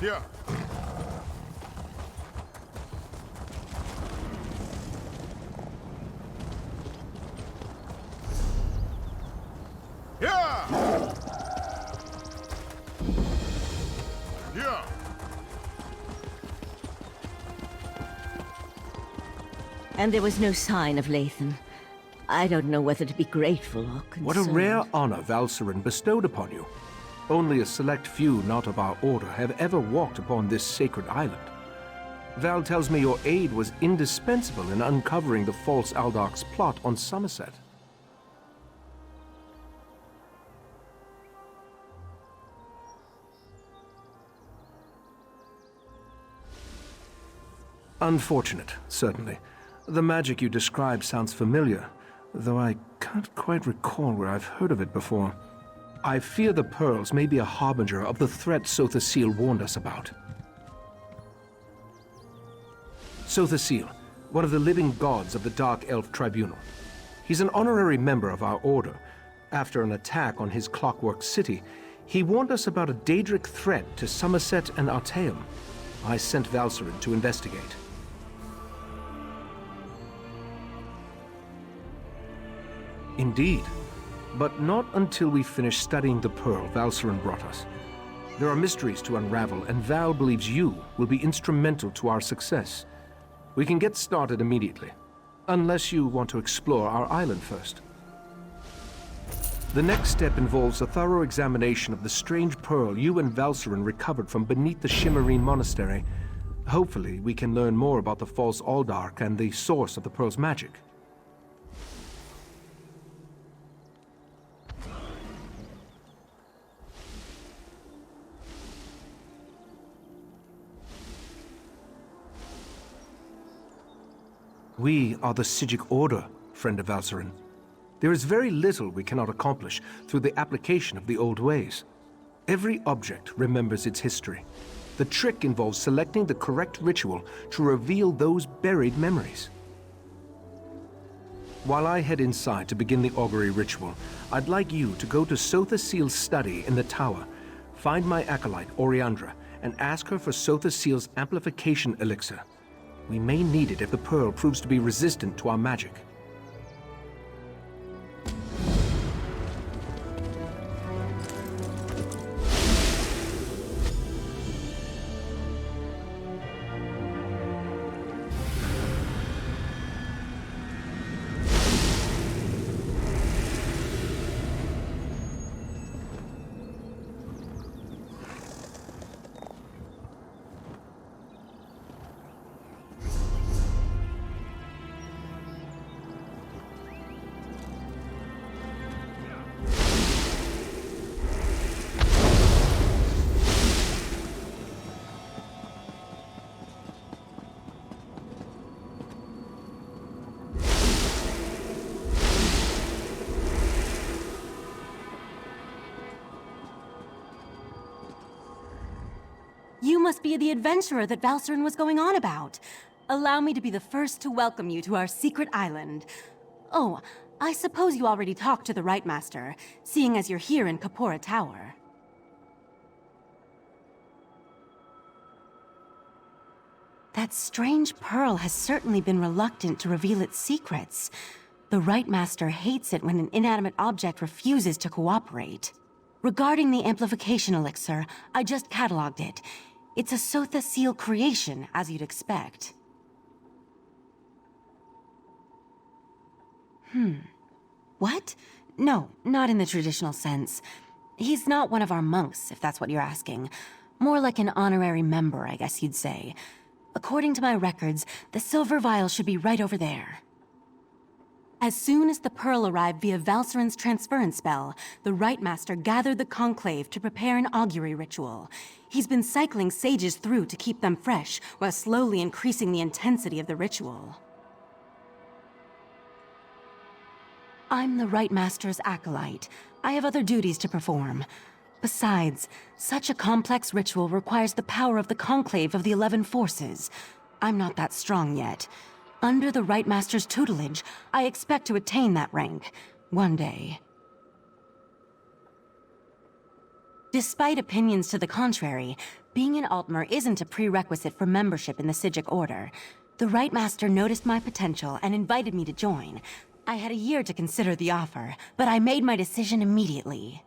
Here. Yeah! Yeah! And there was no sign of Lathan. I don't know whether to be grateful or concerned. What a rare honor Valcerin bestowed upon you. Only a select few not of our order have ever walked upon this sacred island. Val tells me your aid was indispensable in uncovering the false Aldarch's plot on Summerset. Unfortunate, certainly. The magic you describe sounds familiar, though I can't quite recall where I've heard of it before. I fear the pearls may be a harbinger of the threat Sothasil warned us about. Sothasil, one of the living gods of the Dark Elf Tribunal. He's an honorary member of our order. After an attack on his clockwork city, he warned us about a Daedric threat to Summerset and Artaeum. I sent Valcerin to investigate. Indeed, but not until we finish studying the pearl Valcerin brought us. There are mysteries to unravel, and Val believes you will be instrumental to our success. We can get started immediately, unless you want to explore our island first. The next step involves a thorough examination of the strange pearl you and Valcerin recovered from beneath the Shimmerine Monastery. Hopefully, we can learn more about the false Aldarch and the source of the pearl's magic. We are the Psijic Order, friend of Valcerin. There is very little we cannot accomplish through the application of the old ways. Every object remembers its history. The trick involves selecting the correct ritual to reveal those buried memories. While I head inside to begin the augury ritual, I'd like you to go to Sothasil's study in the tower, find my acolyte, Oriandra, and ask her for Sothasil's amplification elixir. We may need it if the pearl proves to be resistant to our magic. You must be the adventurer that Valcerin was going on about. Allow me to be the first to welcome you to our secret island. Oh, I suppose you already talked to the Rite Master, seeing as you're here in Kapora Tower. That strange pearl has certainly been reluctant to reveal its secrets. The Rite Master hates it when an inanimate object refuses to cooperate. Regarding the amplification elixir, I just cataloged it. It's a Sothasil creation, as you'd expect. What? No, not in the traditional sense. He's not one of our monks, if that's what you're asking. More like an honorary member, I guess you'd say. According to my records, the silver vial should be right over there. As soon as the pearl arrived via Valcerin's transference spell, the Rite Master gathered the conclave to prepare an augury ritual. He's been cycling sages through to keep them fresh, while slowly increasing the intensity of the ritual. I'm the Rite Master's acolyte. I have other duties to perform. Besides, such a complex ritual requires the power of the conclave of the 11 forces. I'm not that strong yet. Under the Rite Master's tutelage, I expect to attain that rank one day. Despite opinions to the contrary, being an Altmer isn't a prerequisite for membership in the Psijic Order. The Right Master noticed my potential and invited me to join. I had a year to consider the offer, but I made my decision immediately.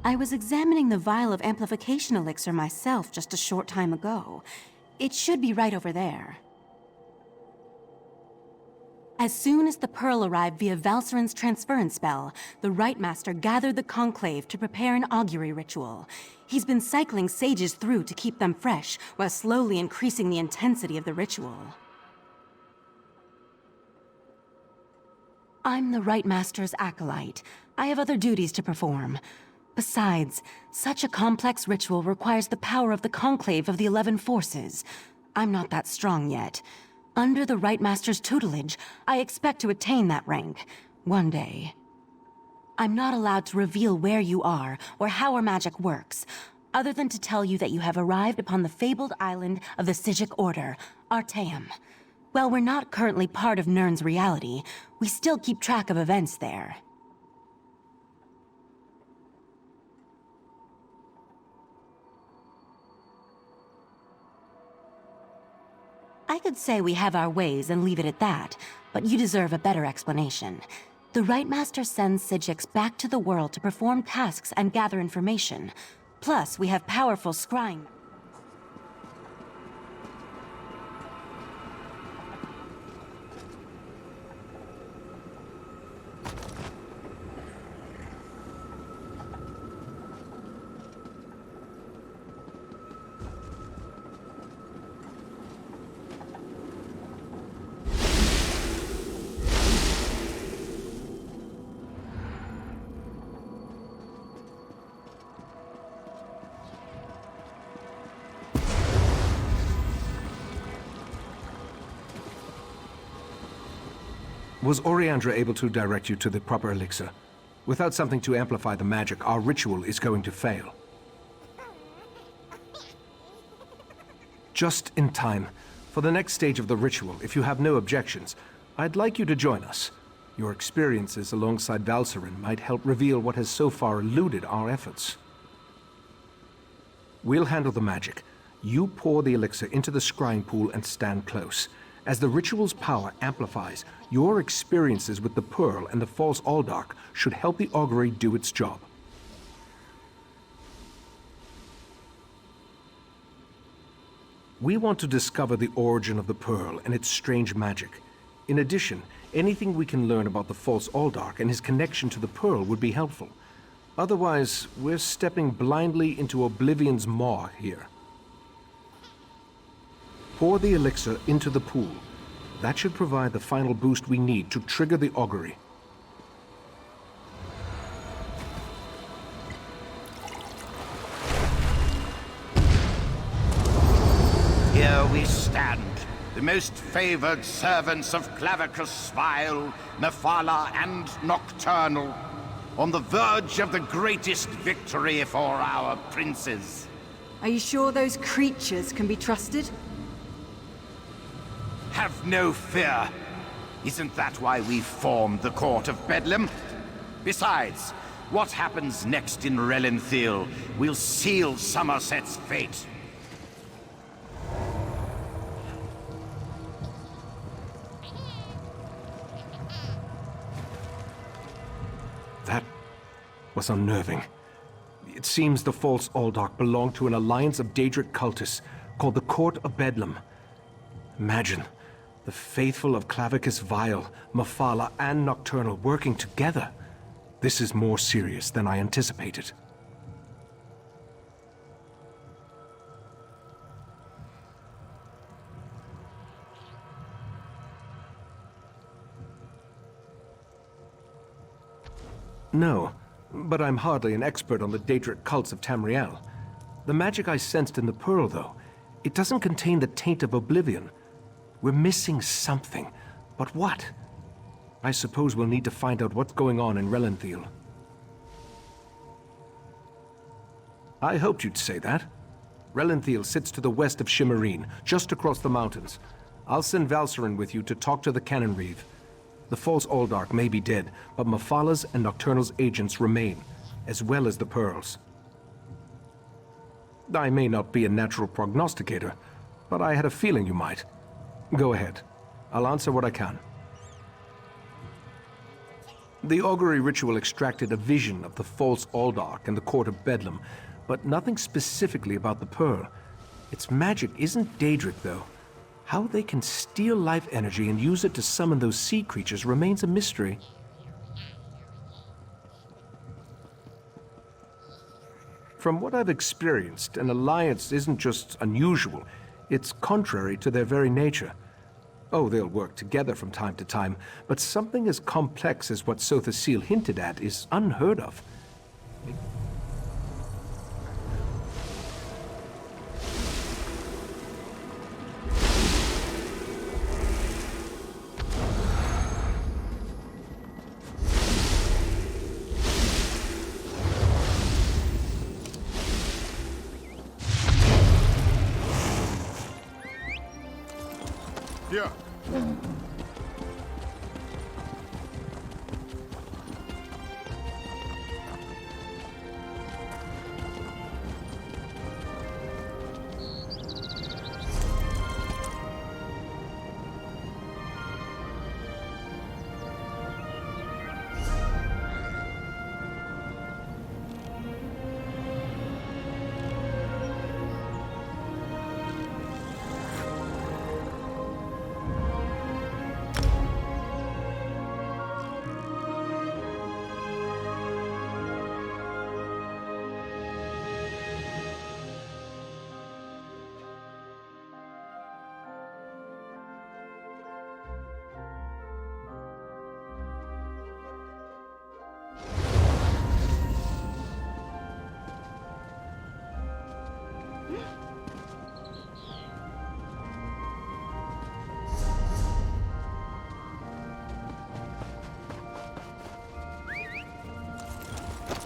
I was examining the vial of amplification elixir myself just a short time ago. It should be right over there. As soon as the pearl arrived via Valserin's transference spell, the Right Master gathered the Conclave to prepare an augury ritual. He's been cycling sages through to keep them fresh, while slowly increasing the intensity of the ritual. I'm the Right Master's acolyte. I have other duties to perform. Besides, such a complex ritual requires the power of the Conclave of the 11 Forces. I'm not that strong yet. Under the Right Master's tutelage, I expect to attain that rank. One day. I'm not allowed to reveal where you are, or how our magic works, other than to tell you that you have arrived upon the fabled island of the Psijic Order, Artaeum. While we're not currently part of Nirn's reality, we still keep track of events there. I could say we have our ways and leave it at that, but you deserve a better explanation. The Right Master sends Psijics back to the world to perform tasks and gather information. Plus, we have powerful scrying. Was Oriandra able to direct you to the proper elixir? Without something to amplify the magic, our ritual is going to fail. Just in time. For the next stage of the ritual, if you have no objections, I'd like you to join us. Your experiences alongside Valserin might help reveal what has so far eluded our efforts. We'll handle the magic. You pour the elixir into the scrying pool and stand close. As the ritual's power amplifies, your experiences with the Pearl and the false Aldark should help the augury do its job. We want to discover the origin of the Pearl and its strange magic. In addition, anything we can learn about the false Aldark and his connection to the Pearl would be helpful. Otherwise, we're stepping blindly into Oblivion's maw here. Pour the elixir into the pool. That should provide the final boost we need to trigger the augury. Here we stand, the most favored servants of Clavicus Vile, Mephala, and Nocturnal, on the verge of the greatest victory for our princes. Are you sure those creatures can be trusted? Have no fear. Isn't that why we formed the Court of Bedlam? Besides, what happens next in Relenthiel will seal Summerset's fate. That was unnerving. It seems the false Aldark belonged to an alliance of Daedric cultists called the Court of Bedlam. Imagine the faithful of Clavicus Vile, Mephala, and Nocturnal working together. This is more serious than I anticipated. No, but I'm hardly an expert on the Daedric cults of Tamriel. The magic I sensed in the Pearl, though, it doesn't contain the taint of Oblivion. We're missing something. But what? I suppose we'll need to find out what's going on in Relenthiel. I hoped you'd say that. Relenthiel sits to the west of Shimmerine, just across the mountains. I'll send Valcerin with you to talk to the Cannon Reeve. The false Aldark may be dead, but Mephalah's and Nocturnal's agents remain, as well as the pearls. I may not be a natural prognosticator, but I had a feeling you might. Go ahead. I'll answer what I can. The augury ritual extracted a vision of the false Aldark and the Court of Bedlam, but nothing specifically about the pearl. Its magic isn't Daedric, though. How they can steal life energy and use it to summon those sea creatures remains a mystery. From what I've experienced, an alliance isn't just unusual, it's contrary to their very nature. Oh, they'll work together from time to time, but something as complex as what Sotha Sil hinted at is unheard of. Yeah.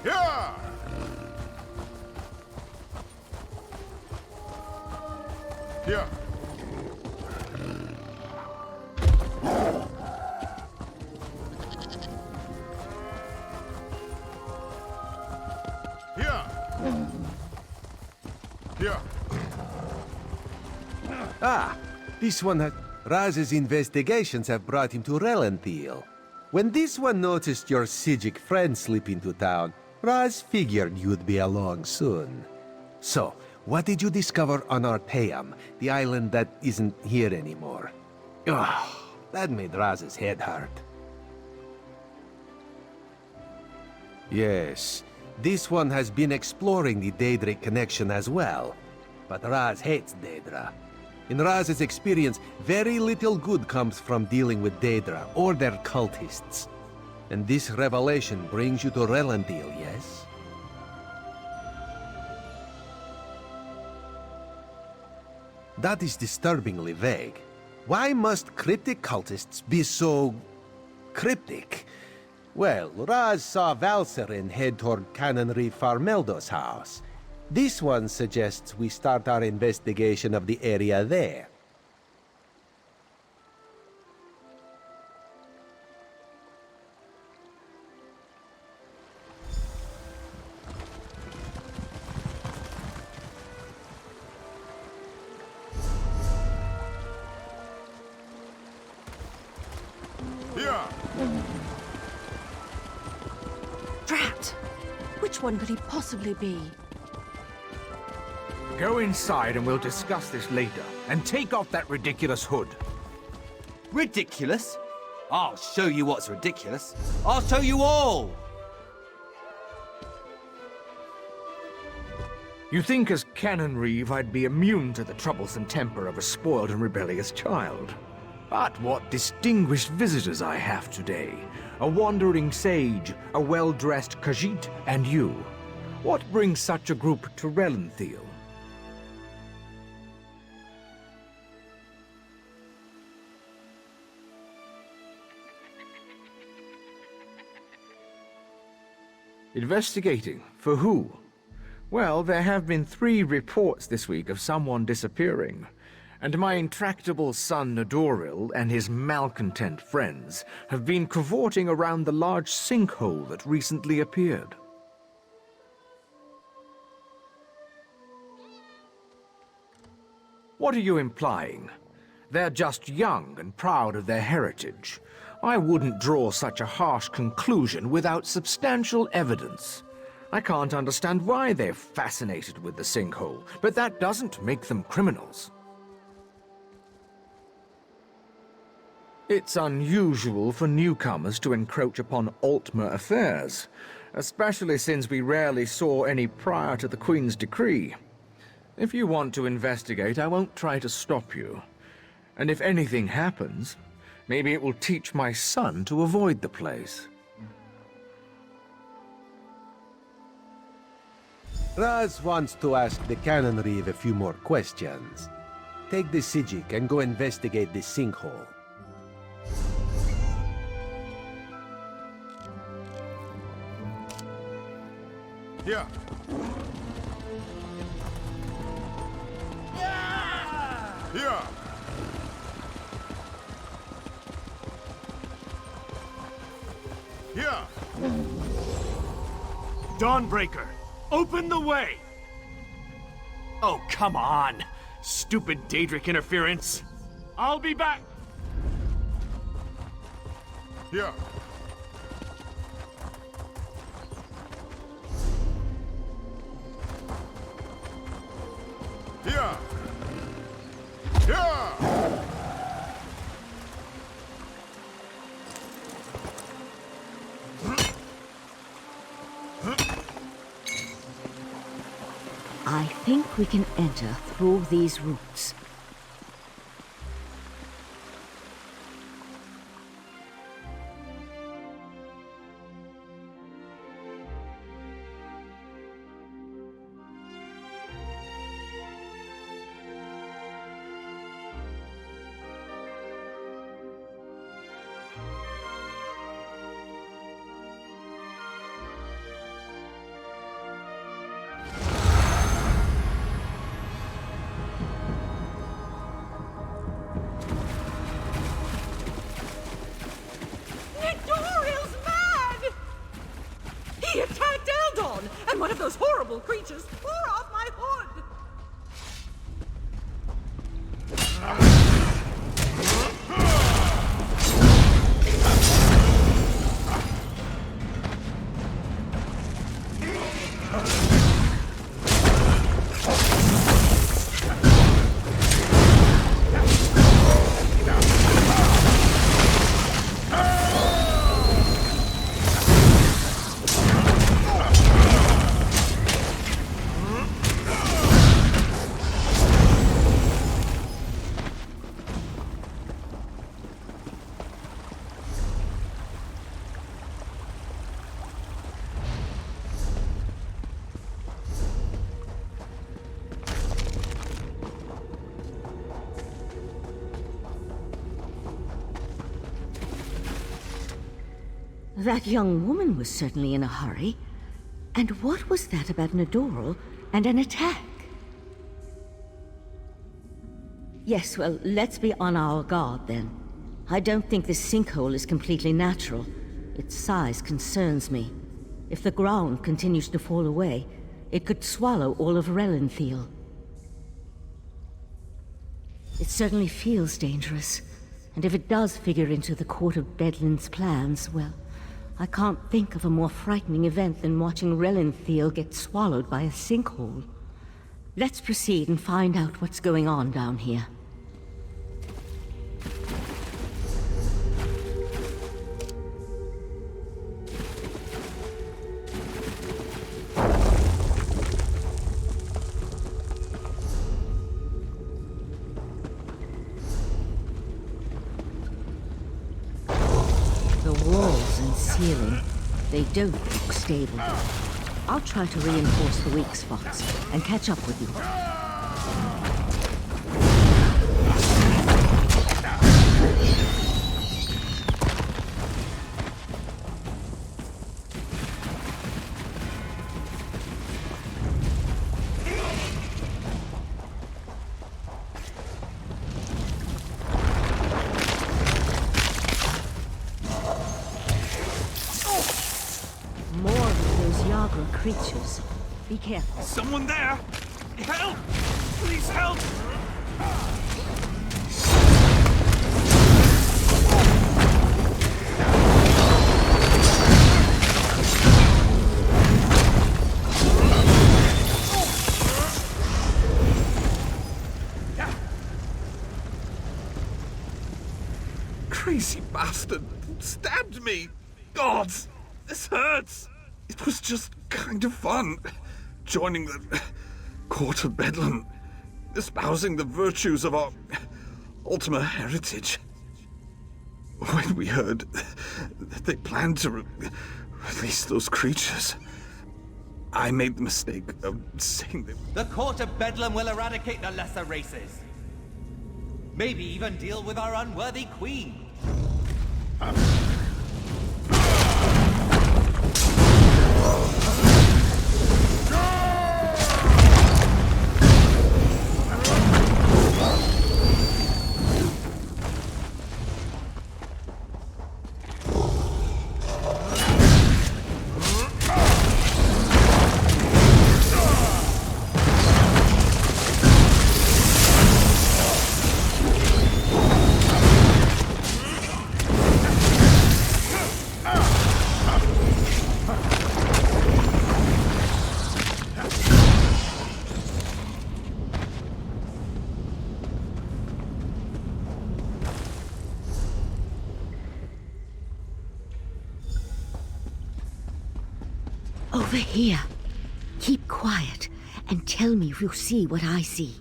Yeah! Yeah. Yeah. Yeah. Ah, this one had... Raz's investigations have brought him to Relenthiel. When this one noticed your Sijic friend slip into town, Raz figured you'd be along soon. So, what did you discover on Arteum, the island that isn't here anymore? Ugh, that made Raz's head hurt. Yes, this one has been exploring the Daedric connection as well. But Raz hates Daedra. In Raz's experience, very little good comes from dealing with Daedra or their cultists. And this revelation brings you to Relenthiel, yes? That is disturbingly vague. Why must cryptic cultists be so... cryptic? Well, Raz saw Valcerin head toward Canonry Farmeldo's house. This one suggests we start our investigation of the area there. Yeah. Drat! Which one could he possibly be? Go inside and we'll discuss this later. And take off that ridiculous hood. Ridiculous? I'll show you what's ridiculous. I'll show you all! You think as Canon Reeve I'd be immune to the troublesome temper of a spoiled and rebellious child. But what distinguished visitors I have today. A wandering sage, a well-dressed Khajiit, and you. What brings such a group to Relenthiel? Investigating? For who? Well, there have been 3 reports this week of someone disappearing, and my intractable son Nadoril and his malcontent friends have been cavorting around the large sinkhole that recently appeared. What are you implying? They're just young and proud of their heritage. I wouldn't draw such a harsh conclusion without substantial evidence. I can't understand why they're fascinated with the sinkhole, but that doesn't make them criminals. It's unusual for newcomers to encroach upon Altmer affairs, especially since we rarely saw any prior to the Queen's decree. If you want to investigate, I won't try to stop you. And if anything happens, maybe it will teach my son to avoid the place. Raz wants to ask the Canon Reeve a few more questions. Take the Sijic and go investigate the sinkhole. Here. Here. Here. Dawnbreaker, open the way! Oh, come on! Stupid Daedric interference! I'll be back! Here. Here. Here. I think we can enter through these roots. Doril's mad! He attacked Eldon, and one of those horrible creatures tore off my hood! That young woman was certainly in a hurry. And what was that about Nadoril and an attack? Yes, well, let's be on our guard then. I don't think this sinkhole is completely natural. Its size concerns me. If the ground continues to fall away, it could swallow all of Relenthiel. It certainly feels dangerous. And if it does figure into the Court of Bedlin's plans, well, I can't think of a more frightening event than watching Relenthiel get swallowed by a sinkhole. Let's proceed and find out what's going on down here. The walls and ceiling, they don't look stable. I'll try to reinforce the weak spots and catch up with you. creatures. Be careful. Someone there! Help! Please help! Crazy bastard stabbed me! Gods, this hurts! It was just kind of fun. Joining the Court of Bedlam. Espousing the virtues of our Ultima heritage. When we heard that they planned to release those creatures, I made the mistake of saying that... The Court of Bedlam will eradicate the lesser races. Maybe even deal with our unworthy queen. Over here. Keep quiet and tell me if you see what I see.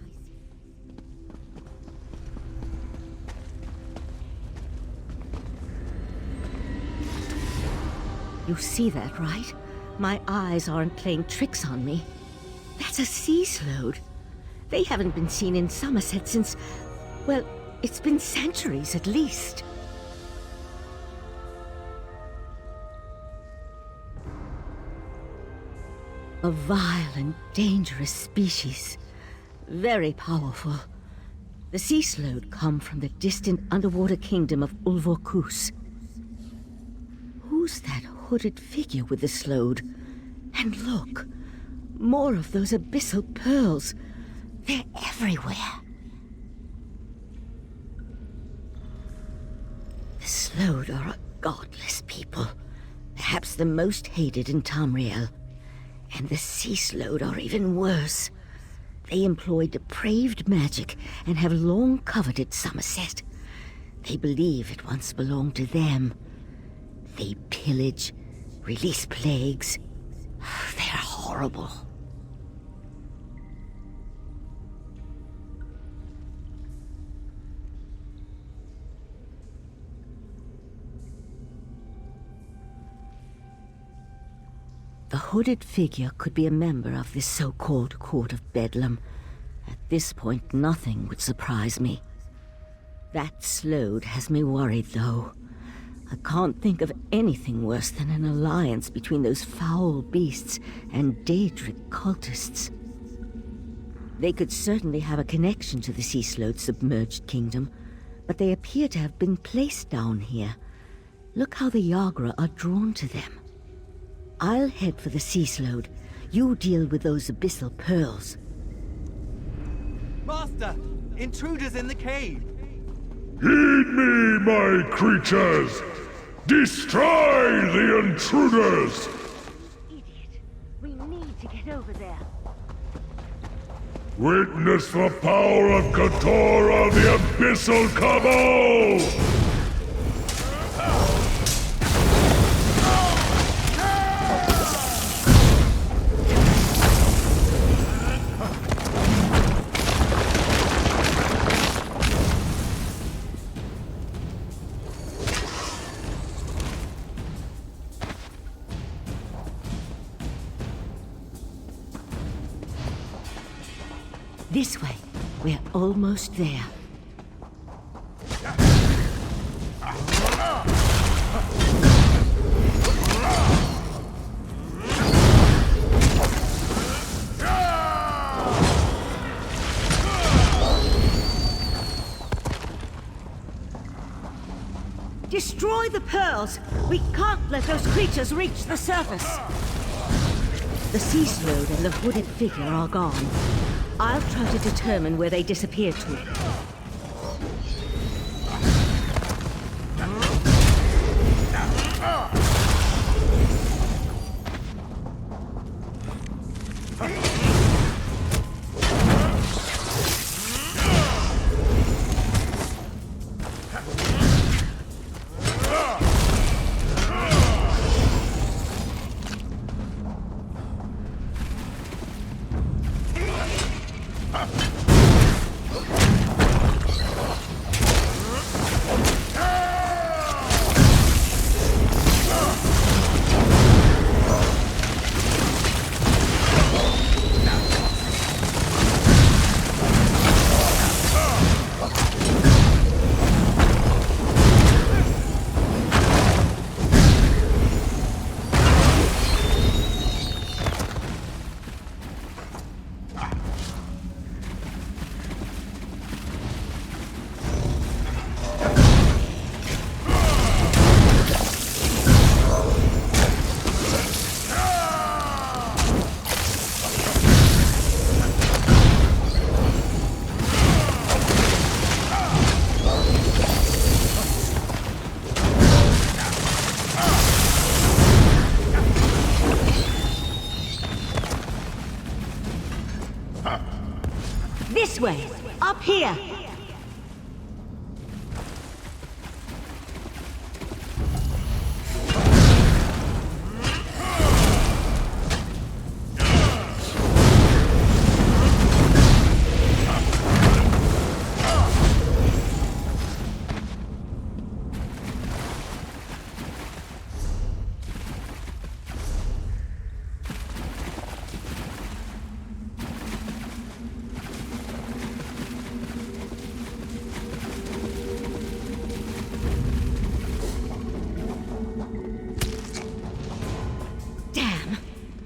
You see that, right? My eyes aren't playing tricks on me. That's a sea slode. They haven't been seen in Summerset since... well, it's been centuries at least. A vile and dangerous species. Very powerful. The sea slode come from the distant underwater kingdom of Ulvorkus. Who's that hooded figure with the slode? And look, more of those abyssal pearls. They're everywhere. The slode are a godless people. Perhaps the most hated in Tamriel. And the sea slode are even worse. They employ depraved magic and have long coveted Summerset. They believe it once belonged to them. They pillage, release plagues. They're horrible. The hooded figure could be a member of this so-called Court of Bedlam. At this point, nothing would surprise me. That slode has me worried, though. I can't think of anything worse than an alliance between those foul beasts and Daedric cultists. They could certainly have a connection to the sea slode's submerged kingdom, but they appear to have been placed down here. Look how the Yagra are drawn to them. I'll head for the sea slode. You deal with those abyssal pearls. Master! Intruders in the cave! Heed me, my creatures! Destroy the intruders! Idiot! We need to get over there. Witness the power of Katora, the abyssal cabal! This way. We're almost there. Destroy the pearls! We can't let those creatures reach the surface! The sea slode and the hooded figure are gone. I'll try to determine where they disappeared to. This way! Up here!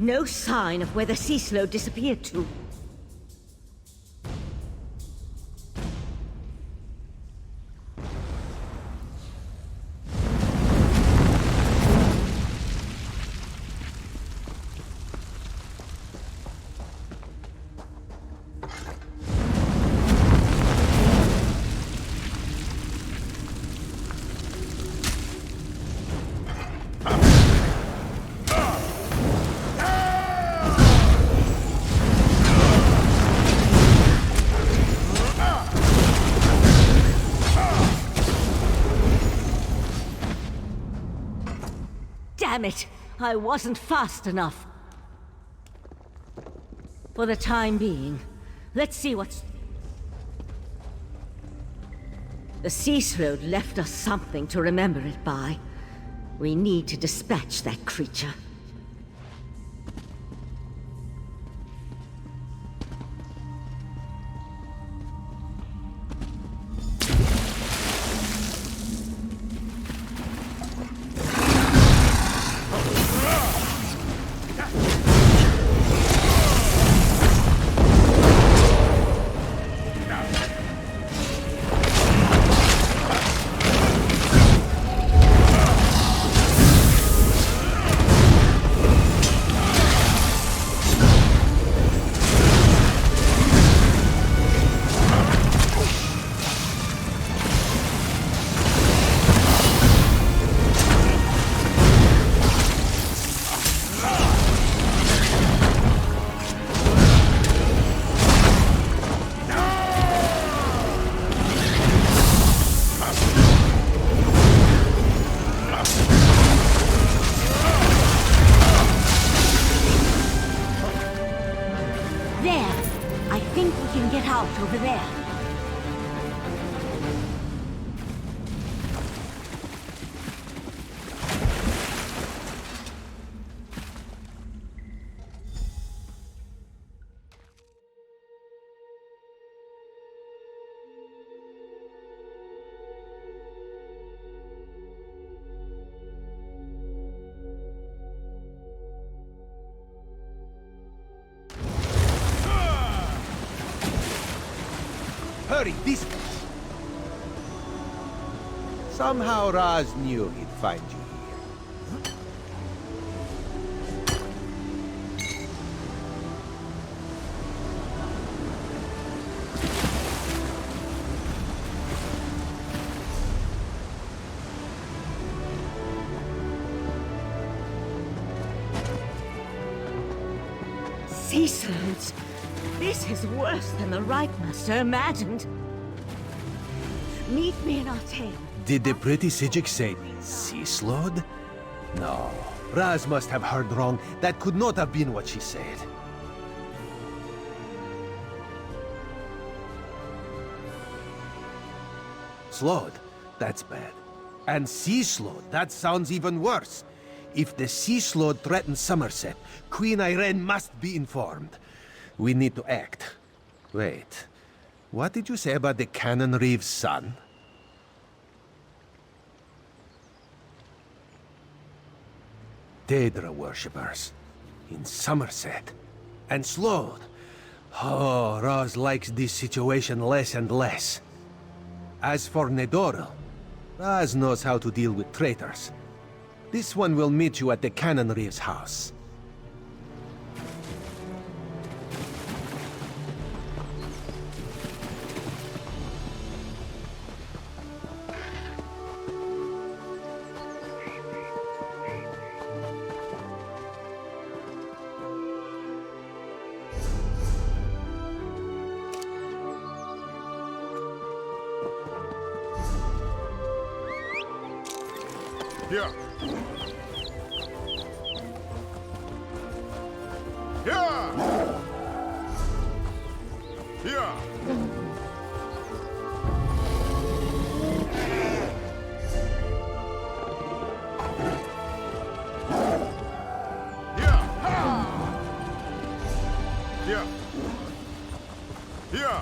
No sign of where the sea slode disappeared to. Damn it! I wasn't fast enough. For the time being, let's see what's... The sea slode left us something to remember it by. We need to dispatch that creature. Over there. Hurry, this way! Somehow Raz knew he'd find you here. Sea Slodes. This is worse than the Right Master imagined. Meet me in Artane. Did the pretty Sijik say sea slode? No. Raz must have heard wrong. That could not have been what she said. Slode? That's bad. And sea slode? That sounds even worse. If the sea slode threatens Summerset, Queen Irene must be informed. We need to act. Wait. What did you say about the Cannon Reeve's son? Daedra worshippers. In Summerset. And Slode. Oh, Raz likes this situation less and less. As for Nedoril, Raz knows how to deal with traitors. This one will meet you at the Cannon Reeve's house. Here. Here. Here. Here. Here.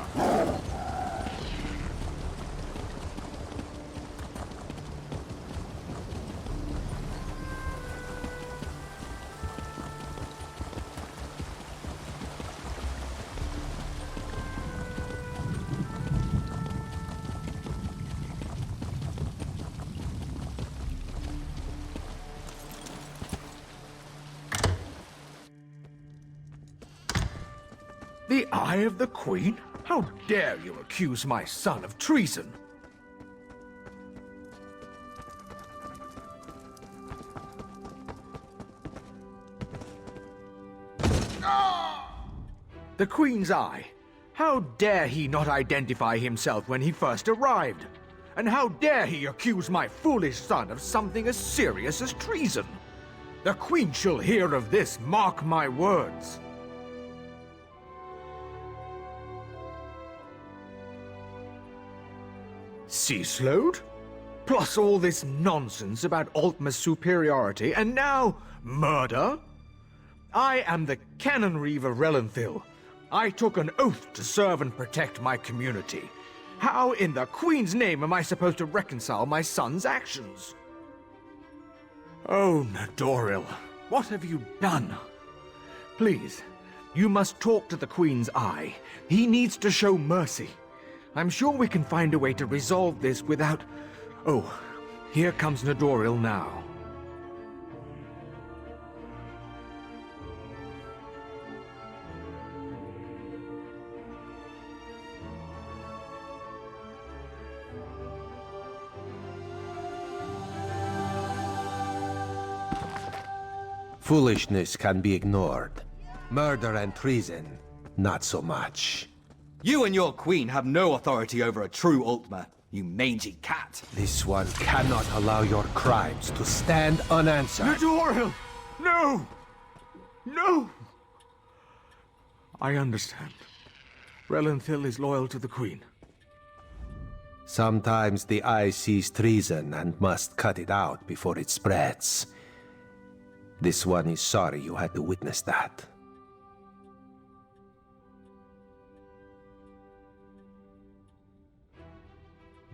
The Eye of the Queen? How dare you accuse my son of treason? The Queen's Eye. How dare he not identify himself when he first arrived? And how dare he accuse my foolish son of something as serious as treason? The Queen shall hear of this, mark my words. Sea Slode? Plus all this nonsense about Altma's superiority, and now murder? I am the Cannon Reeve of Relenthil. I took an oath to serve and protect my community. How in the Queen's name am I supposed to reconcile my son's actions? Oh, Nedoril, what have you done? Please, you must talk to the Queen's Eye. He needs to show mercy. I'm sure we can find a way to resolve this without... Oh, here comes Nedoril now. Foolishness can be ignored. Murder and treason, not so much. You and your queen have no authority over a true Altma, you mangy cat. This one cannot allow your crimes to stand unanswered. Nedoril! No! No! I understand. Relenthil is loyal to the Queen. Sometimes the eye sees treason and must cut it out before it spreads. This one is sorry you had to witness that.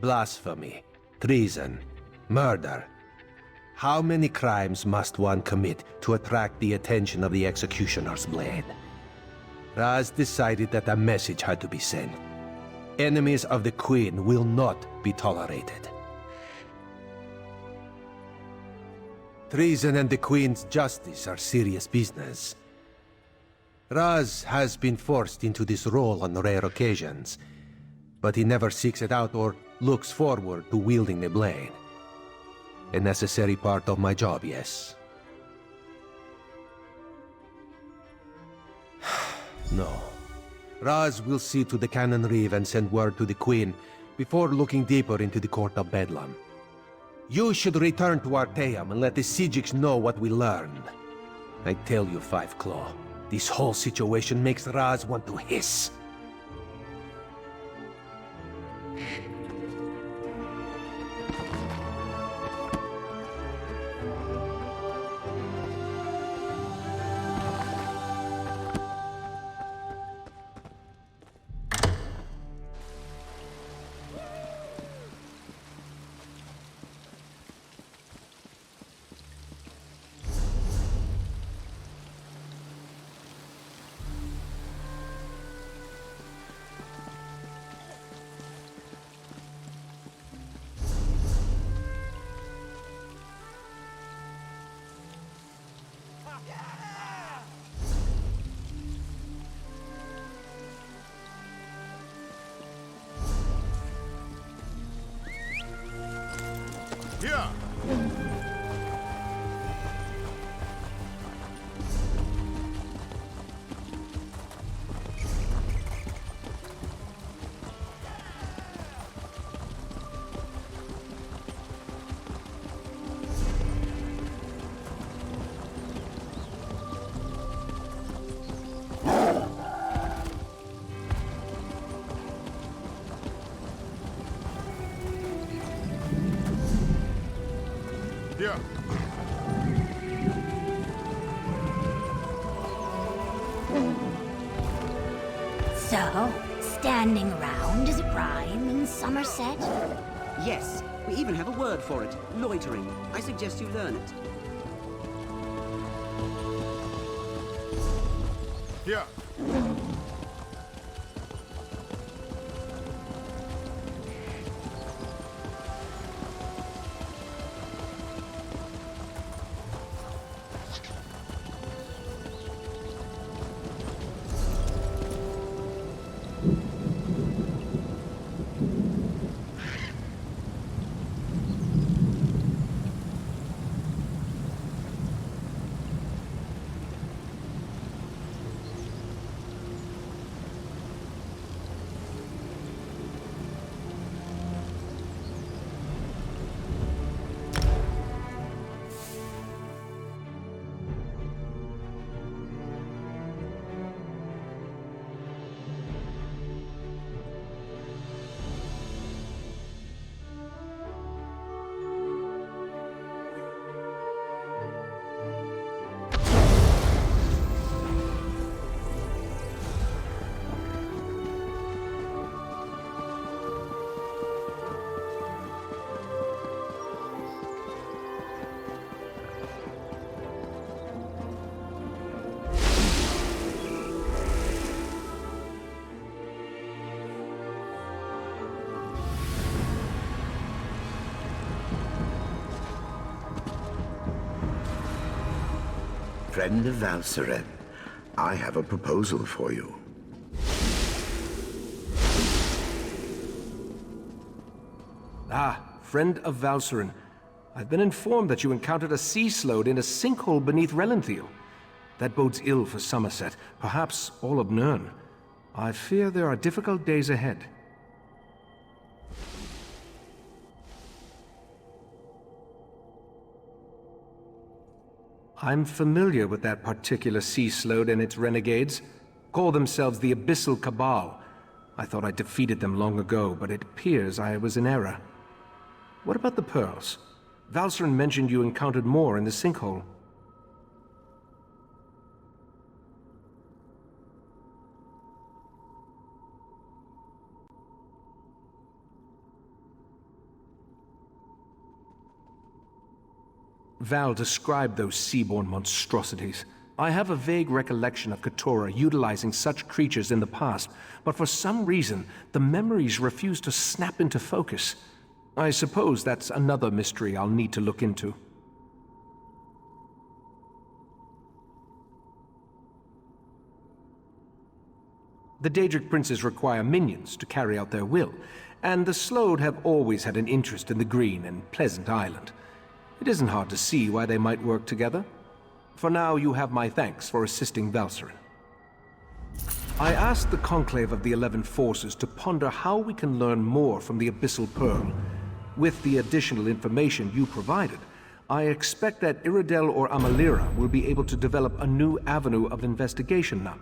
Blasphemy, treason, murder. How many crimes must one commit to attract the attention of the executioner's blade? Raz decided that a message had to be sent. Enemies of the Queen will not be tolerated. Treason and the Queen's justice are serious business. Raz has been forced into this role on rare occasions, but he never seeks it out or looks forward to wielding the blade. A necessary part of my job, yes. No. Raz will see to the Cannon Reeve and send word to the Queen before looking deeper into the Court of Bedlam. You should return to Arteum and let the Sijiks know what we learned. I tell you, Five Claw, this whole situation makes Raz want to hiss. Here! Here! So, standing around is a crime in Summerset? Yes, we even have a word for it. Loitering. I suggest you learn it. Here! Friend of Valseren, I have a proposal for you. Ah, friend of Valseren. I've been informed that you encountered a sea sload in a sinkhole beneath Relenthiel. That bodes ill for Summerset, perhaps all of Nirn. I fear there are difficult days ahead. I'm familiar with that particular sea sload and its renegades. Call themselves the Abyssal Cabal. I thought I defeated them long ago, but it appears I was in error. What about the pearls? Valseren mentioned you encountered more in the sinkhole. Val described those seaborne monstrosities. I have a vague recollection of Keturah utilizing such creatures in the past, but for some reason, the memories refuse to snap into focus. I suppose that's another mystery I'll need to look into. The Daedric princes require minions to carry out their will, and the Slode have always had an interest in the green and pleasant island. It isn't hard to see why they might work together. For now, you have my thanks for assisting Valseren. I asked the Conclave of the 11 Forces to ponder how we can learn more from the Abyssal Pearl. With the additional information you provided, I expect that Iridel or Amalira will be able to develop a new avenue of investigation now.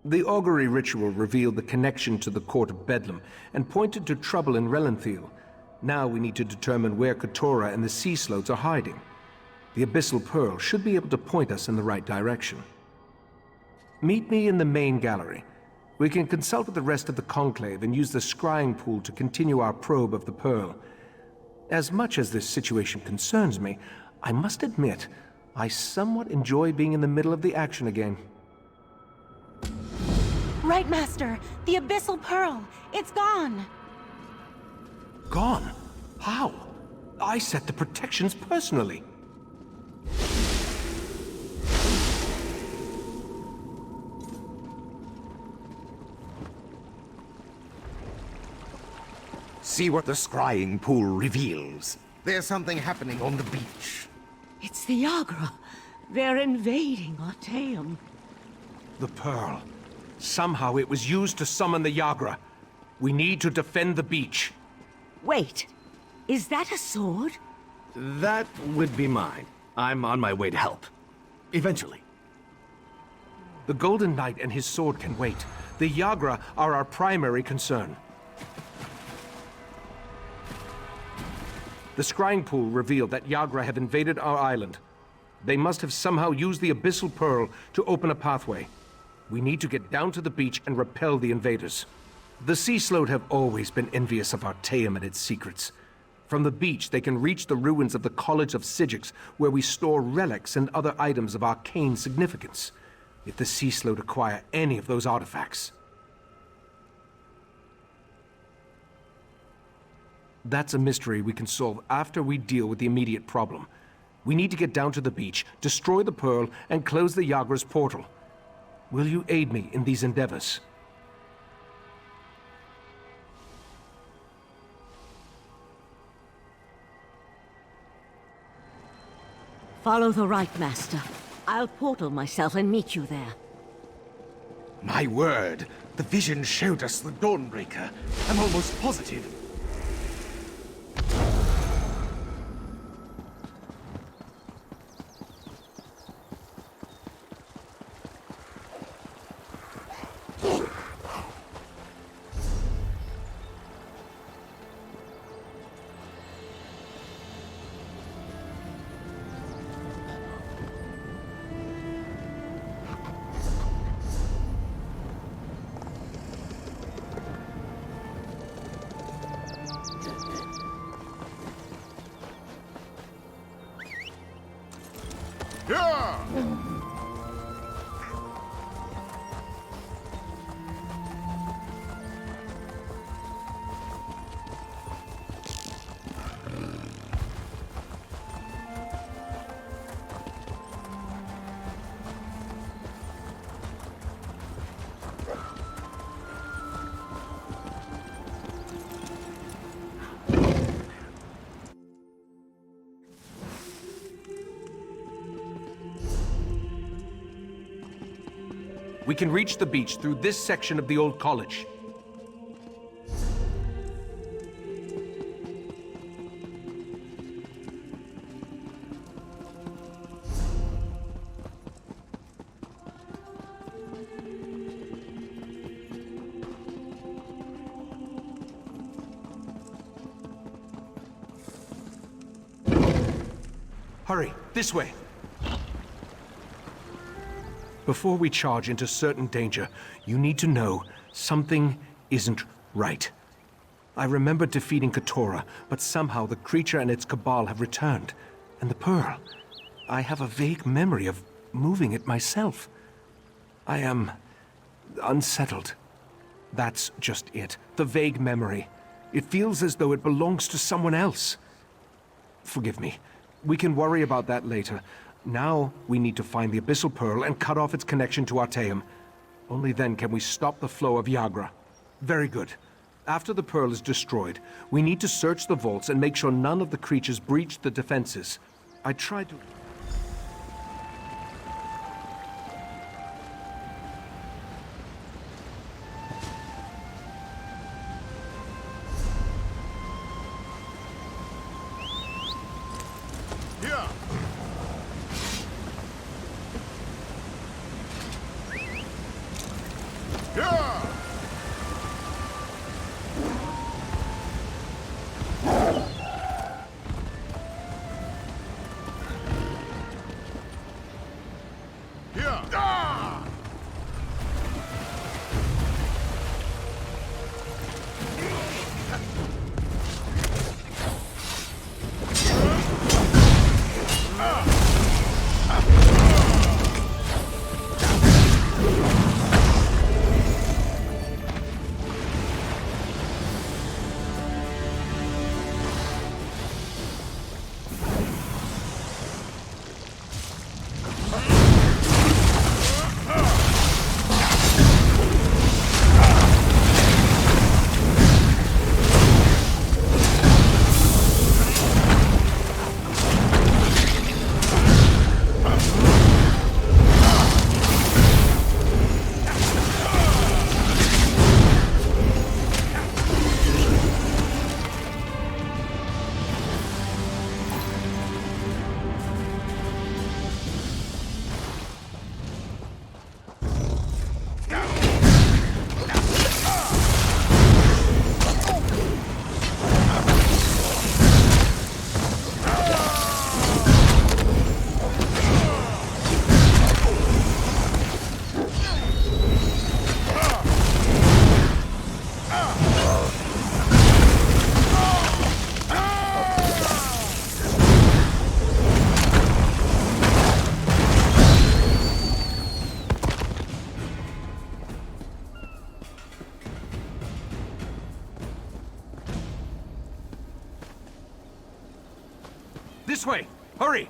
The augury ritual revealed the connection to the Court of Bedlam and pointed to trouble in Relanthiel. Now we need to determine where Keturah and the Sea Sloats are hiding. The Abyssal Pearl should be able to point us in the right direction. Meet me in the main gallery. We can consult with the rest of the Conclave and use the scrying pool to continue our probe of the Pearl. As much as this situation concerns me, I must admit, I somewhat enjoy being in the middle of the action again. Right, Master! The Abyssal Pearl! It's gone! Gone? How? I set the protections personally. See what the scrying pool reveals. There's something happening on the beach. It's the Yagra. They're invading Artaeum. The Pearl. Somehow it was used to summon the Yagra. We need to defend the beach. Wait. Is that a sword? That would be mine. I'm on my way to help. Eventually. The Golden Knight and his sword can wait. The Yagra are our primary concern. The scrying pool revealed that Yagra have invaded our island. They must have somehow used the Abyssal Pearl to open a pathway. We need to get down to the beach and repel the invaders. The Sea Sloat have always been envious of Artaeum and its secrets. From the beach, they can reach the ruins of the College of Sigix, where we store relics and other items of arcane significance. If the Sea Sloat acquire any of those artifacts... That's a mystery we can solve after we deal with the immediate problem. We need to get down to the beach, destroy the Pearl, and close the Yagra's portal. Will you aid me in these endeavors? Follow the right, Master. I'll portal myself and meet you there. My word, the vision showed us the Dawnbreaker. I'm almost positive. We can reach the beach through this section of the old college. Hurry, this way. Before we charge into certain danger, you need to know something isn't right. I remember defeating Keturah, but somehow the creature and its cabal have returned. And the Pearl, I have a vague memory of moving it myself. I am unsettled. That's just it, the vague memory. It feels as though it belongs to someone else. Forgive me. We can worry about that later. Now, we need to find the Abyssal Pearl and cut off its connection to Artaeum. Only then can we stop the flow of Yagra. Very good. After the Pearl is destroyed, we need to search the vaults and make sure none of the creatures breach the defenses. I tried to... This way! Hurry!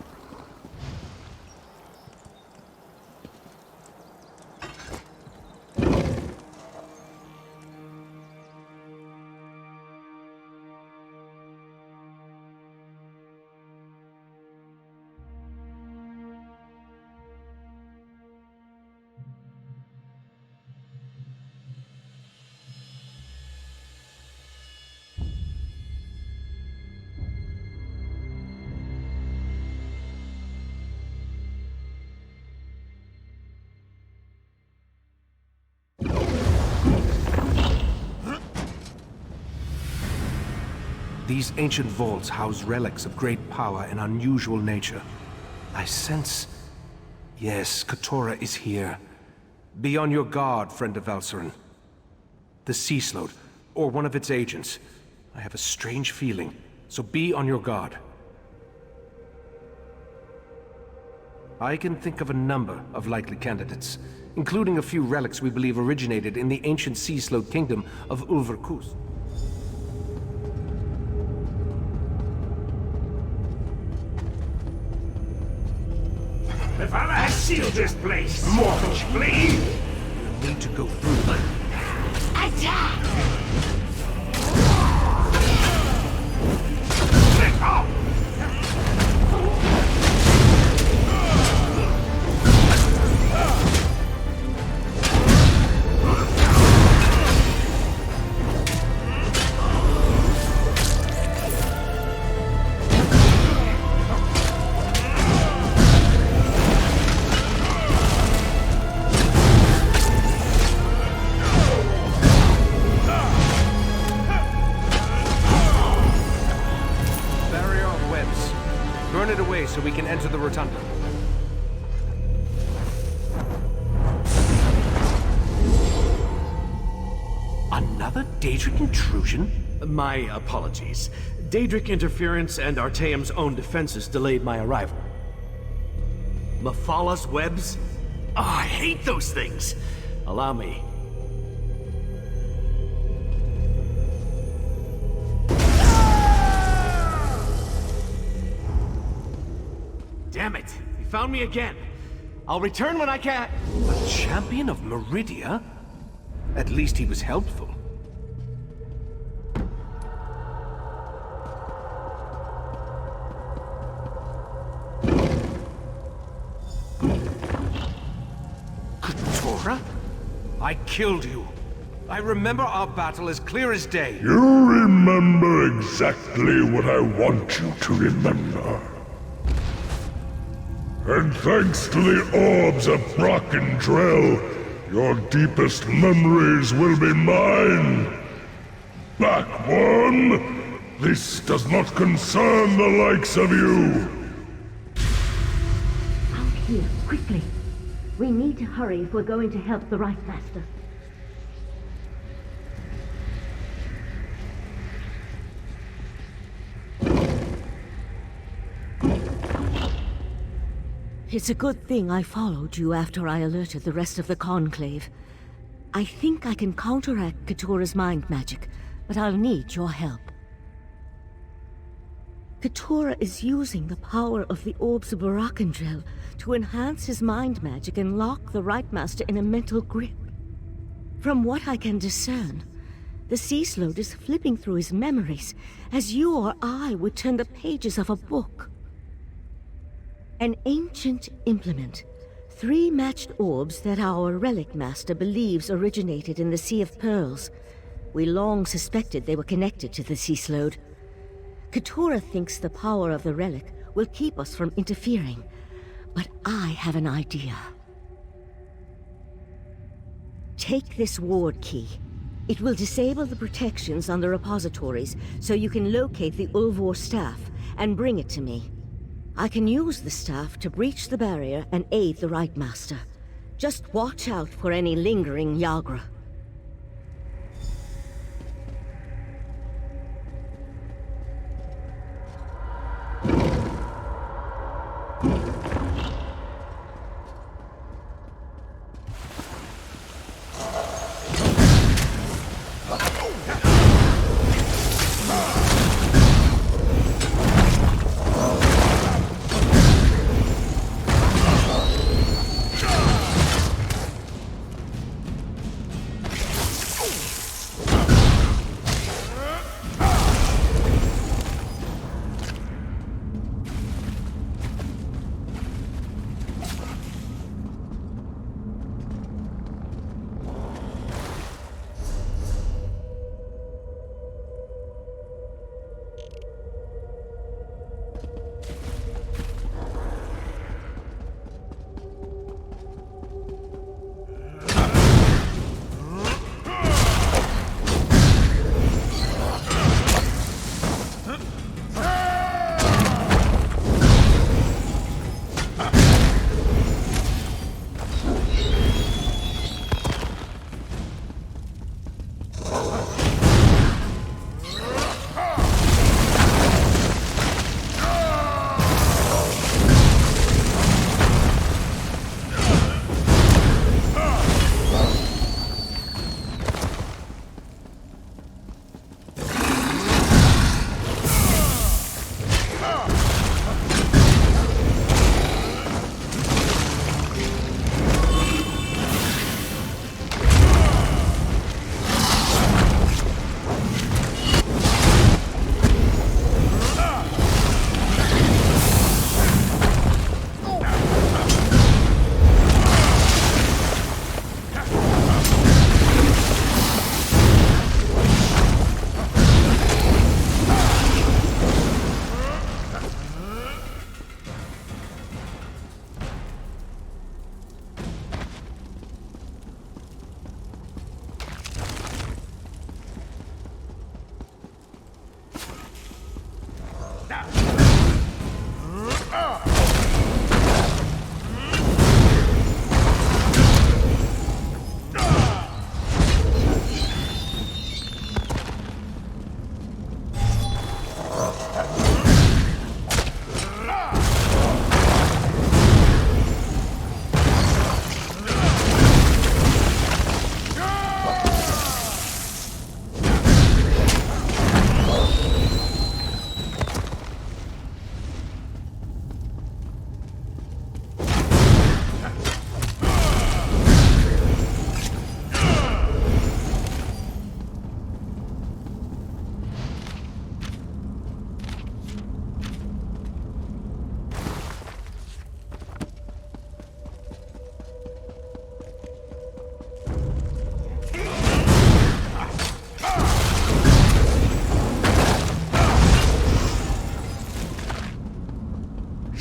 These ancient vaults house relics of great power and unusual nature. I sense... Yes, Katora is here. Be on your guard, friend of Valcerin. The Sea Slode, or one of its agents. I have a strange feeling, so be on your guard. I can think of a number of likely candidates, including a few relics we believe originated in the ancient Sea Slode kingdom of Ulverkus. The Valor has sealed this place! Mortals flee! You need to go through. Attack! Let off! Burn it away so we can enter the rotunda. Another Daedric intrusion? My apologies. Daedric interference and Artaeum's own defenses delayed my arrival. Mephalla's webs? Oh, I hate those things. Allow me. Damn it! You found me again. I'll return when I can. A champion of Meridia? At least he was helpful. I killed you. I remember our battle as clear as day. You remember exactly what I want you to remember. And thanks to the orbs of Brock and Drell, your deepest memories will be mine. Back one! This does not concern the likes of you! Out here, quickly. We need to hurry if we're going to help the Right Master. It's a good thing I followed you after I alerted the rest of the Conclave. I think I can counteract Katura's mind magic, but I'll need your help. Katura is using the power of the orbs of Barakandrel to enhance his mind magic and lock the Right Master in a mental grip. From what I can discern, the Sea Slode is flipping through his memories, as you or I would turn the pages of a book. An ancient implement. 3 matched orbs that our Relic Master believes originated in the Sea of Pearls. We long suspected they were connected to the Sea Slode. Katura thinks the power of the relic will keep us from interfering, but I have an idea. Take this ward key. It will disable the protections on the repositories so you can locate the Ulvor staff and bring it to me. I can use the staff to breach the barrier and aid the Right Master. Just watch out for any lingering Yagra.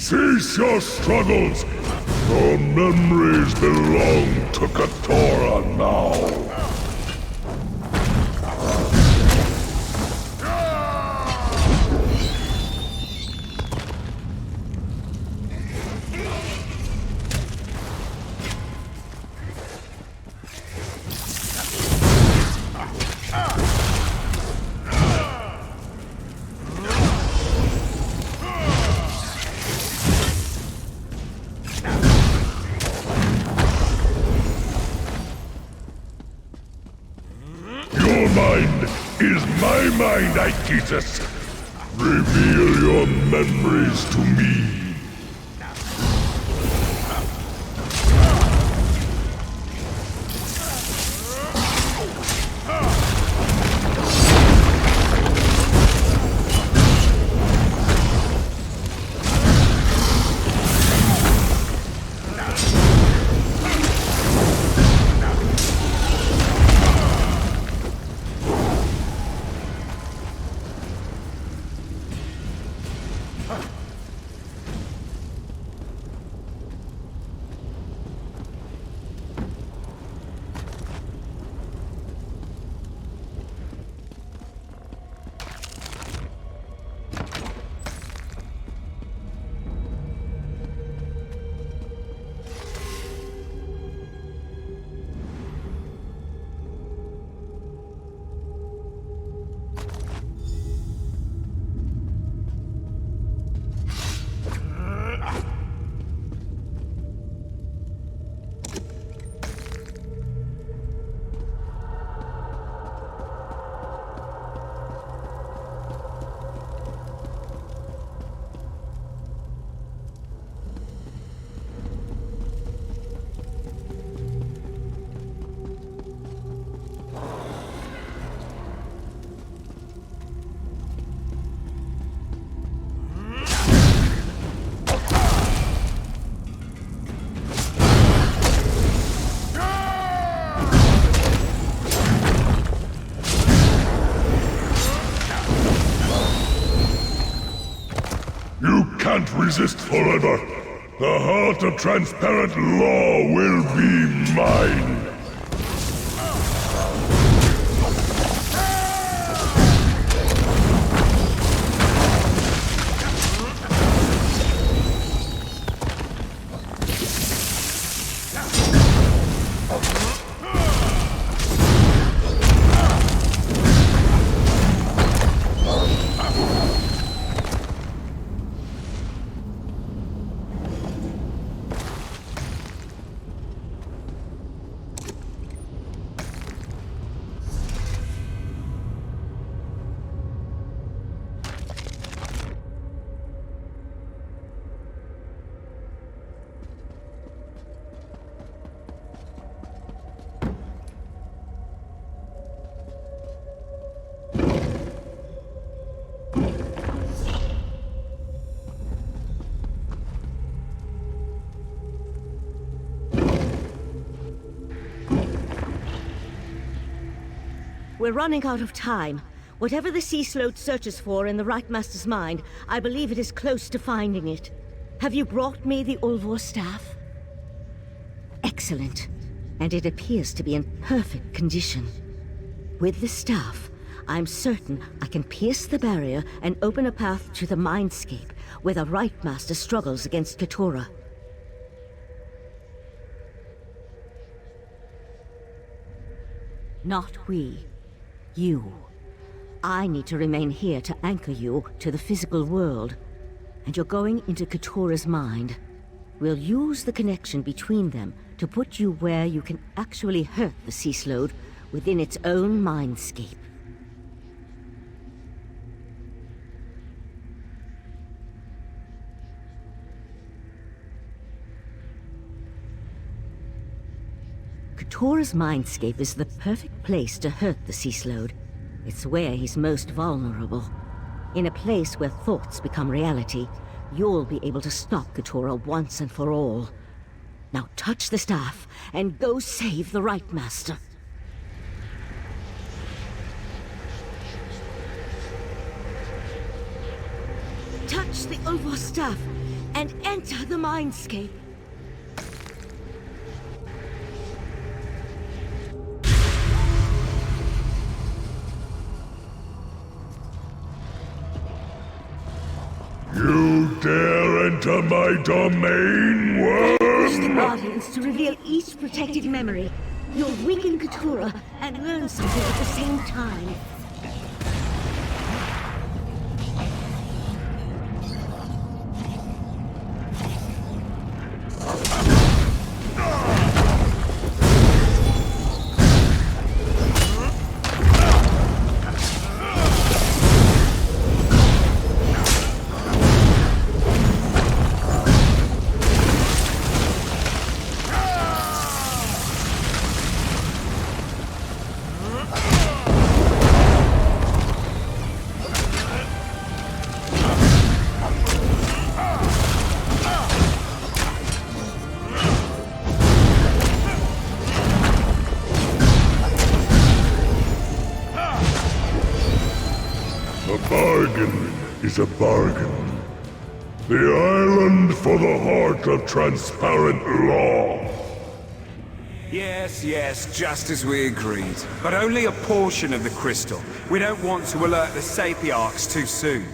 Cease your struggles! Your memories belong to Katora now! Your mind is my mind, Aegitus! Reveal your memories to me! You can't resist forever. The heart of transparent law will be mine. We're running out of time. Whatever the Sea Sloat searches for in the Right Master's mind, I believe it is close to finding it. Have you brought me the Ulvor staff? Excellent. And it appears to be in perfect condition. With the staff, I'm certain I can pierce the barrier and open a path to the Mindscape, where the Right Master struggles against Katora. Not we. You. I need to remain here to anchor you to the physical world. And you're going into Katora's mind. We'll use the connection between them to put you where you can actually hurt the Sea Sloat within its own mindscape. Katora's mindscape is the perfect place to hurt the Sea Sloat. It's where he's most vulnerable. In a place where thoughts become reality, you'll be able to stop Katora once and for all. Now touch the staff, and go save the Right Master. Touch the Ulvor staff, and enter the mindscape. You dare enter my domain, Push the worm? Guardians to reveal each protected memory. You'll weaken Keturah and learn something at the same time. A bargain is a bargain. The island for the heart of transparent law. Yes, just as we agreed. But only a portion of the crystal. We don't want to alert the Sapiarchs too soon.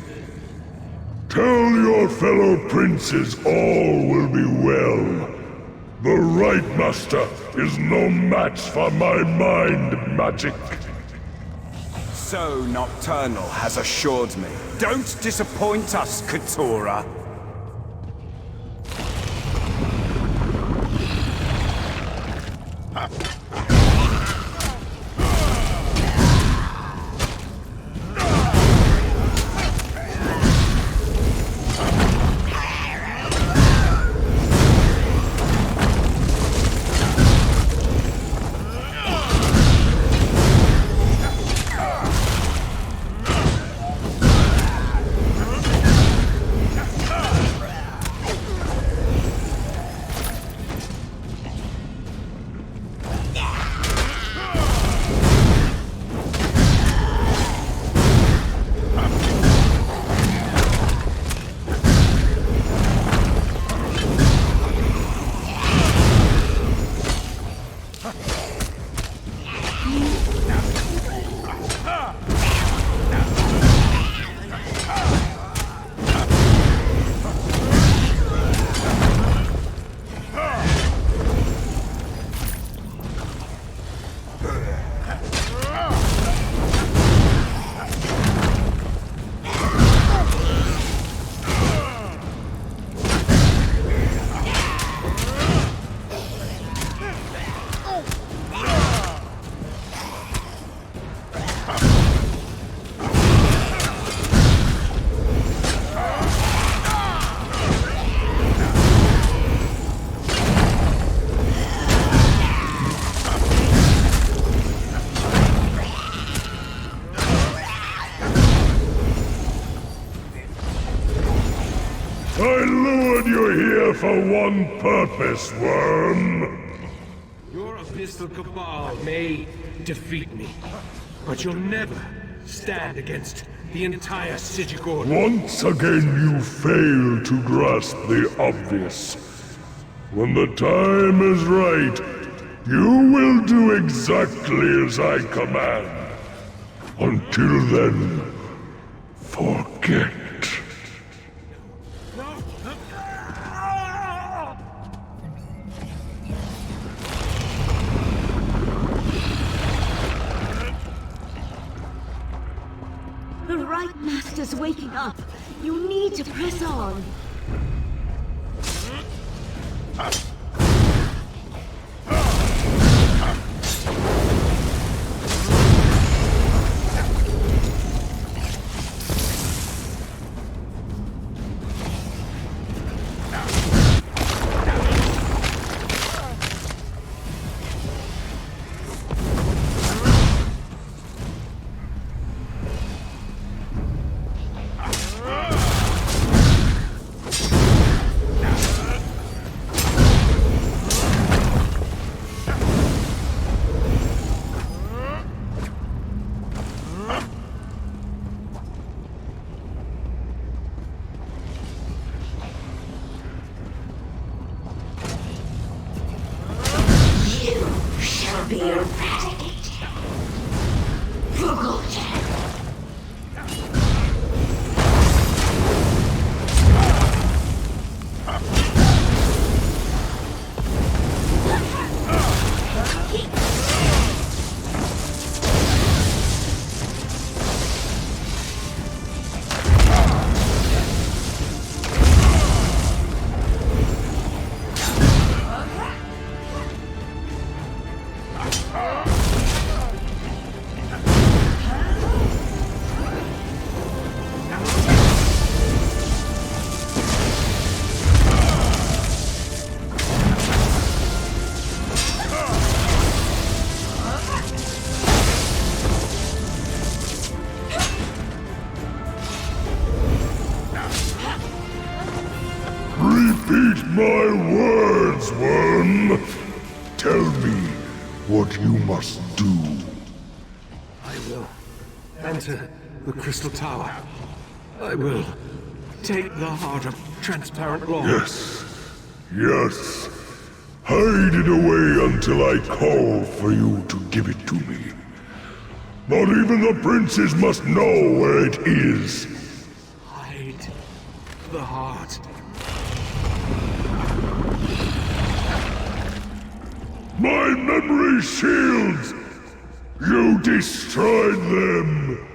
Tell your fellow princes all will be well. The right master is no match for my mind magic. So Nocturnal has assured me. Don't disappoint us, Keturah. I lured you here for one purpose, worm. Your abyssal cabal may defeat me, but you'll never stand against the entire Psijic Order. Once again you fail to grasp the obvious. When the time is right, you will do exactly as I command. Until then, forget. The right master's waking up. You need to press on. Repeat my words, worm. Tell me what you must do. I will enter the Crystal Tower. I will take the heart of transparent law. Yes. Yes. Hide it away until I call for you to give it to me. Not even the princes must know where it is. Hide the heart. My memory shields! You destroyed them!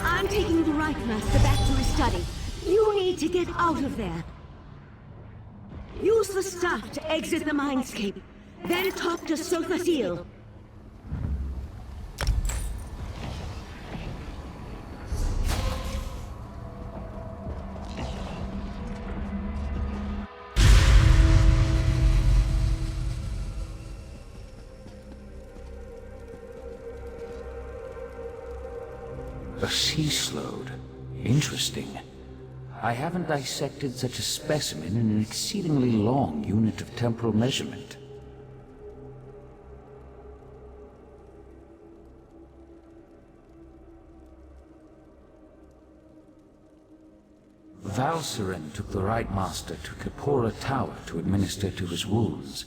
I'm taking the Right Master back to his study. You need to get out of there. Use the staff to exit the mindscape. Then talk to Sophasil. A sea slode. Interesting. I haven't dissected such a specimen in an exceedingly long unit of temporal measurement. Valseren took the Right Master to Kapora Tower to administer to his wounds.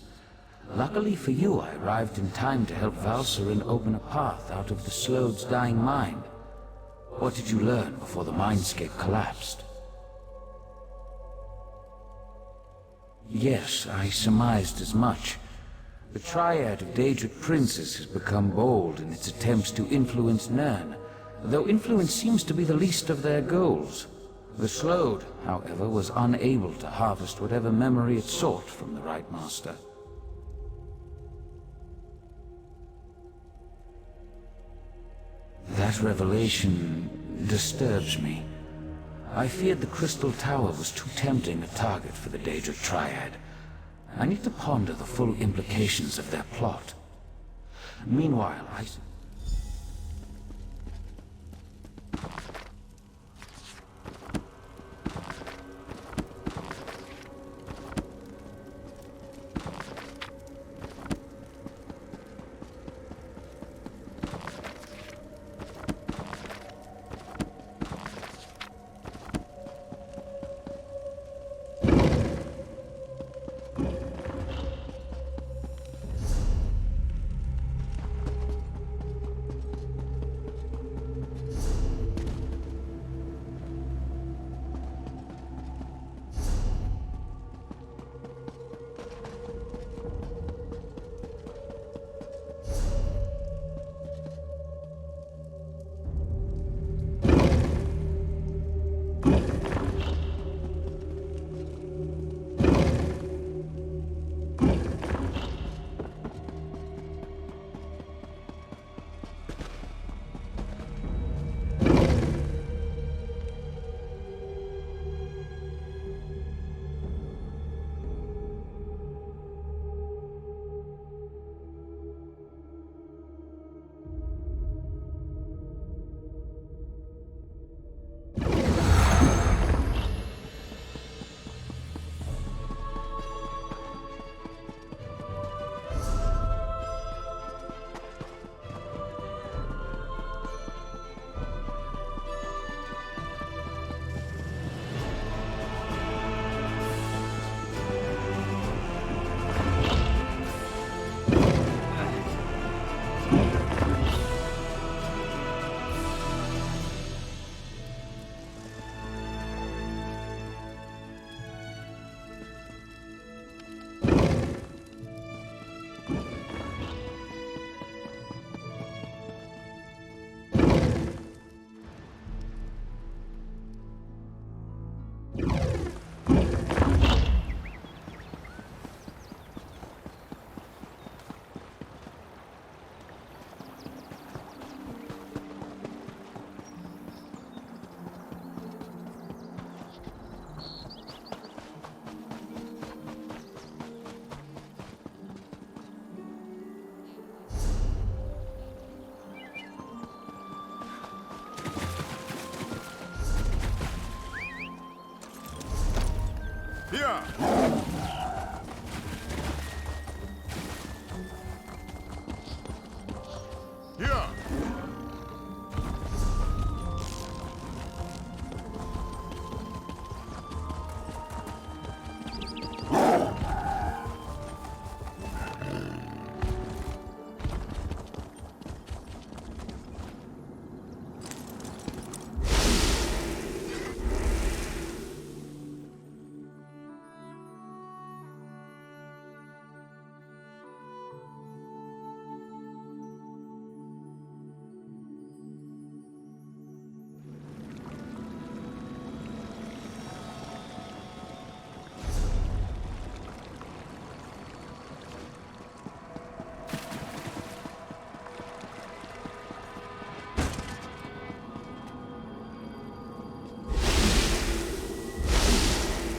Luckily for you, I arrived in time to help Valseren open a path out of the Slode's dying mind. What did you learn before the mindscape collapsed? Yes, I surmised as much. The triad of Daedric princes has become bold in its attempts to influence Nirn, though influence seems to be the least of their goals. The Slode, however, was unable to harvest whatever memory it sought from the Right Master. That revelation disturbs me. I feared the Crystal Tower was too tempting a target for the Daedric Triad. I need to ponder the full implications of their plot. Meanwhile, Here! Here!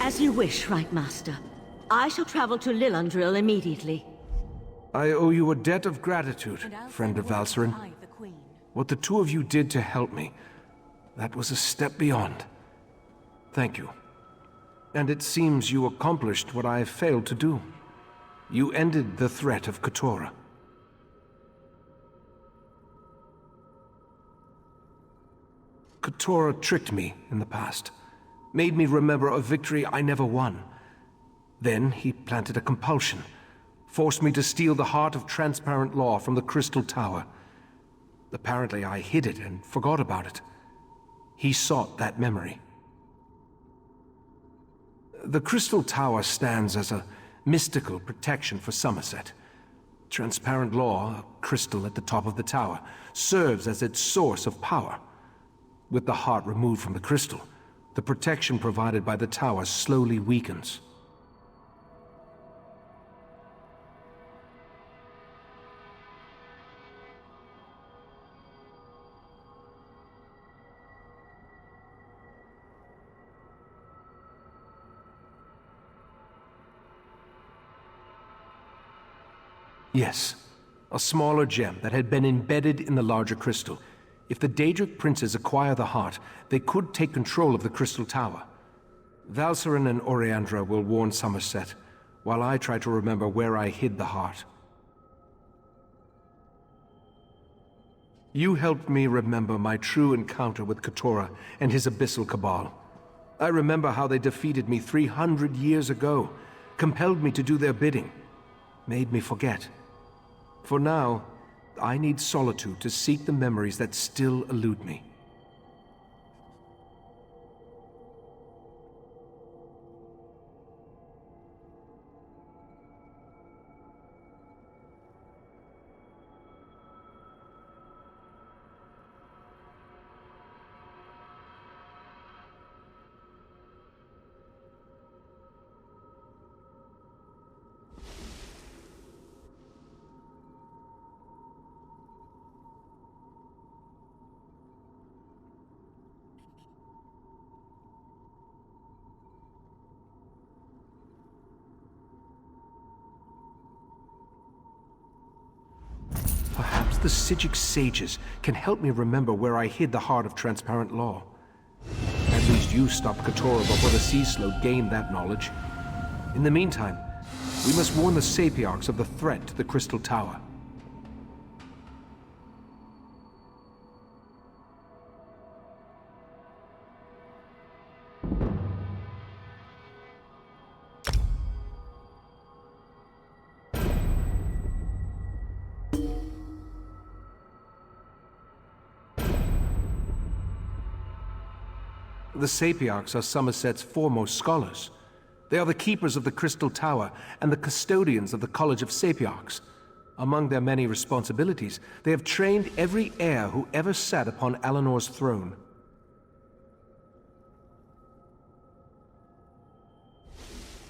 As you wish, Right Master. I shall travel to Lilundril immediately. I owe you a debt of gratitude, friend of Valserin. What the two of you did to help me, that was a step beyond. Thank you. And it seems you accomplished what I have failed to do. You ended the threat of Keturah. Keturah tricked me in the past, made me remember a victory I never won. Then he planted a compulsion, forced me to steal the heart of transparent law from the Crystal Tower. Apparently I hid it and forgot about it. He sought that memory. The Crystal Tower stands as a mystical protection for Summerset. Transparent law, a crystal at the top of the tower, serves as its source of power. With the heart removed from the crystal, the protection provided by the tower slowly weakens. Yes, a smaller gem that had been embedded in the larger crystal. If the Daedric princes acquire the heart, they could take control of the Crystal Tower. Valserin and Oriandra will warn Summerset, while I try to remember where I hid the heart. You helped me remember my true encounter with Keturah and his Abyssal Cabal. I remember how they defeated me 300 years ago, compelled me to do their bidding, made me forget. For now, I need solitude to seek the memories that still elude me. the Psijic sages can help me remember where I hid the heart of transparent law. At least you stopped Katora before the Sea Slode gained that knowledge. In the meantime, we must warn the Sapiarchs of the threat to the Crystal Tower. The Sapiarchs are Summerset's foremost scholars. They are the keepers of the Crystal Tower and the custodians of the College of Sapiarchs. Among their many responsibilities, they have trained every heir who ever sat upon Alinor's throne.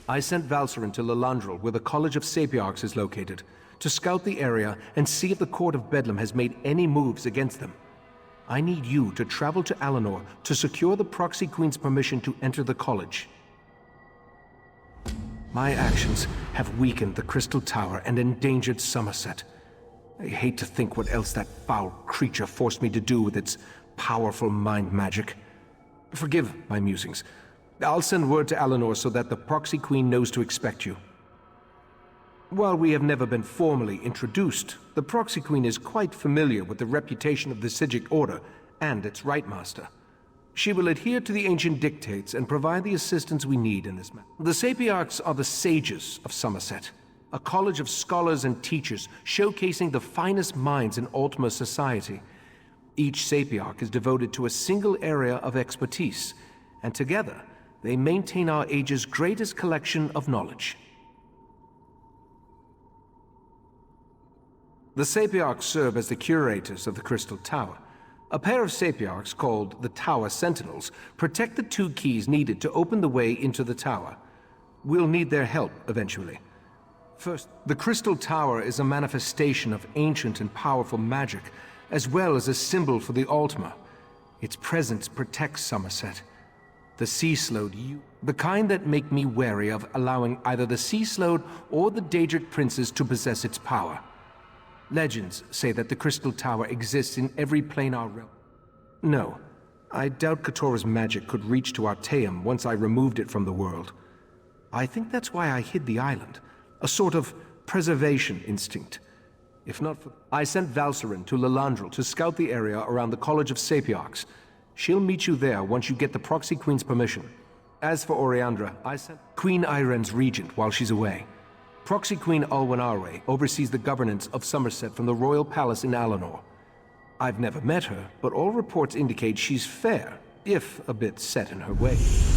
I sent Valcerin to Lalandrel, where the College of Sapiarchs is located, to scout the area and see if the Court of Bedlam has made any moves against them. I need you to travel to Alianor to secure the Proxy Queen's permission to enter the college. My actions have weakened the Crystal Tower and endangered Summerset. I hate to think what else that foul creature forced me to do with its powerful mind magic. Forgive my musings. I'll send word to Alianor so that the Proxy Queen knows to expect you. While we have never been formally introduced, the Proxy Queen is quite familiar with the reputation of the Psijic Order and its Rite Master. She will adhere to the ancient dictates and provide the assistance we need in this matter. The Sapiarchs are the sages of Summerset, a college of scholars and teachers showcasing the finest minds in Ultima society. Each Sapiarch is devoted to a single area of expertise, and together they maintain our age's greatest collection of knowledge. The Sapiarchs serve as the curators of the Crystal Tower. A pair of Sapiarchs, called the Tower Sentinels, protect the two keys needed to open the way into the tower. We'll need their help eventually. First, the Crystal Tower is a manifestation of ancient and powerful magic, as well as a symbol for the Ultima. Its presence protects Summerset. The Sea Slode, the kind that make me wary of allowing either the Sea Slode or the Daedric princes to possess its power. Legends say that the Crystal Tower exists in every planar realm. No, I doubt Katora's magic could reach to Artaeum once I removed it from the world. I think that's why I hid the island, a sort of preservation instinct. If not for... I sent Valcerin to Lalandrel to scout the area around the College of Sapiarchs. She'll meet you there once you get the Proxy Queen's permission. As for Oriandra, I sent Queen Iren's regent while she's away. Proxy Queen Alwyn Arwe oversees the governance of Summerset from the royal palace in Alianor. I've never met her, but all reports indicate she's fair, if a bit set in her ways.